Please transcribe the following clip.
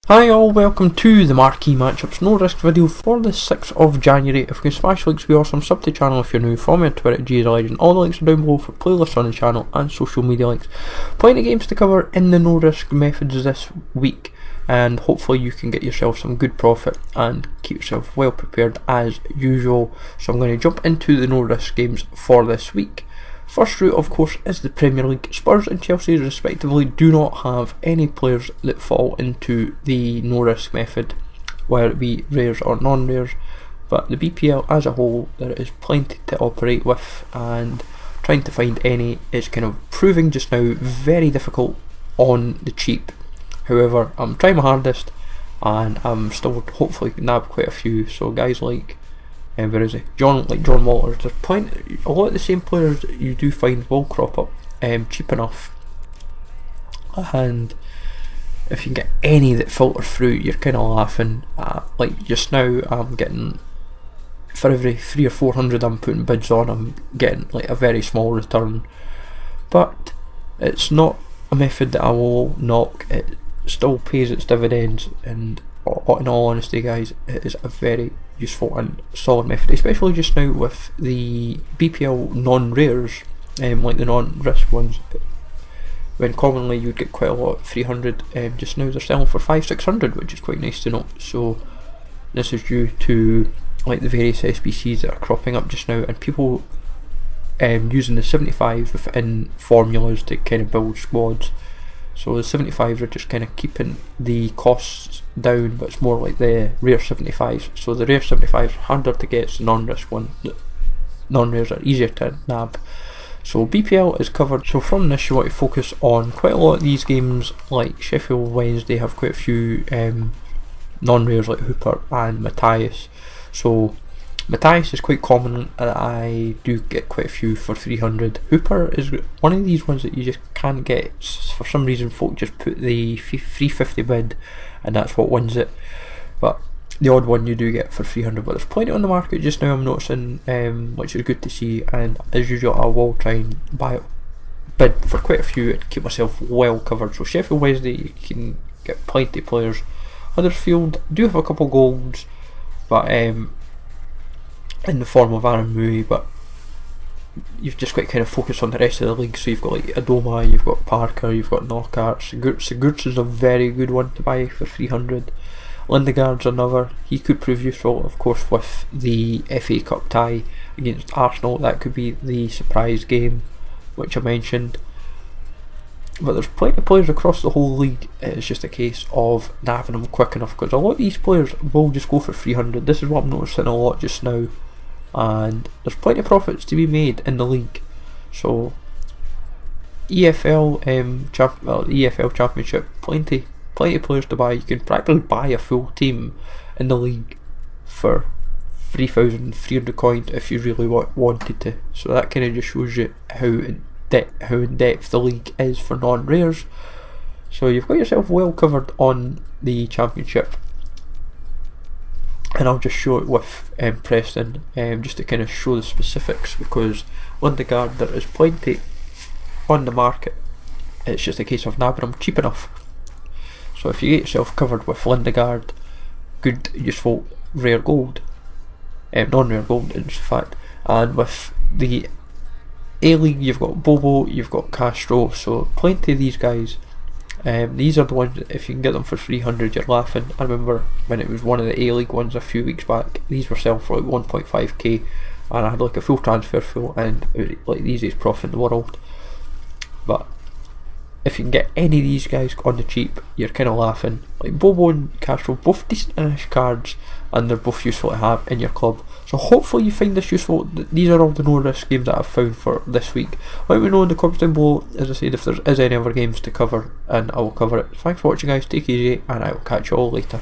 Hi all, welcome to the Marquee Matchups no risk video for the 6th of January. If you can smash links, be awesome. Sub to the channel if you're new. Follow me on Twitter at GZLegend. All the links are down below for playlists on the channel and social media links. Plenty of games to cover in the no risk methods this week, and hopefully you can get yourself some good profit and keep yourself well prepared as usual. So I'm going to jump into the no risk games for this week. First route, of course, is the Premier League. Spurs and Chelsea respectively do not have any players that fall into the no risk method, whether it be rares or non-rares, but the BPL as a whole there is plenty to operate with, and trying to find any is kind of proving just now very difficult on the cheap. However, I'm trying my hardest and I'm still hopefully nab quite a few. So guys like where is he? John Walters. There's a lot of the same players that you do find will crop up cheap enough, and if you can get any that filter through, you're kind of laughing. Like just now, I'm getting, for every 300 or 400 I'm putting bids on, I'm getting like a very small return. But it's not a method that I will knock. It still pays its dividends, and in all honesty guys, it is a very useful and solid method, especially just now with the BPL non-rares, like the non-risk ones, when commonly you'd get quite a lot, 300, just now they're selling for 500-600, which is quite nice to note. So this is due to like the various SBCs that are cropping up just now, and people using the 75s within formulas to kind of build squads. So the 75s are just kind of keeping the costs down, but it's more like the rare 75s. So the rare 75s are harder to get, the non-risk one. The non-rares are easier to nab. So BPL is covered. So from this you want to focus on quite a lot of these games, like Sheffield Wednesday have quite a few non-rares like Hooper and Matthias. So Matthias is quite common, and I do get quite a few for 300. Hooper is one of these ones that you just can't get. For some reason folk just put the 350 bid and that's what wins it, but the odd one you do get for 300. But there's plenty on the market just now I'm noticing, which is good to see, and as usual I will try and bid for quite a few and keep myself well covered. So Sheffield Wednesday, you can get plenty of players. Huddersfield do have a couple golds, but in the form of Aaron Mui, but you've just got to kind of focus on the rest of the league. So you've got like Adoma, you've got Parker, you've got Knockout. Sigurdsson is a very good one to buy for 300. Lindegaard's another, he could prove useful, of course, with the FA Cup tie against Arsenal. That could be the surprise game which I mentioned. But there's plenty of players across the whole league. It's just a case of nabbing them quick enough, because a lot of these players will just go for 300. This is what I'm noticing a lot just now, and there's plenty of profits to be made in the league. So EFL EFL Championship, plenty of players to buy. You can practically buy a full team in the league for 3,300 coins if you really wanted to. So that kind of just shows you how in depth the league is for non-rares. So you've got yourself well covered on the championship, and I'll just show it with Preston, just to kind of show the specifics, because Lindegaard, there is plenty on the market. It's just a case of nabbing them cheap enough. So if you get yourself covered with Lindegaard, good useful rare gold, non-rare gold in fact, and with the A-League you've got Bobo, you've got Castro, so plenty of these guys. These are the ones that if you can get them for 300 you're laughing. I remember when it was one of the A-League ones a few weeks back, these were selling for like 1.5k, and I had like a full transfer full, and it was like the easiest profit in the world. But if you can get any of these guys on the cheap, you're kind of laughing. Like Bobo and Castro, both decent-ish cards, and they're both useful to have in your club. So hopefully you find this useful. These are all the no-risk games that I've found for this week. Let me know in the comments down below, as I said, if there is any other games to cover, and I will cover it. Thanks for watching guys, take it easy, and I will catch you all later.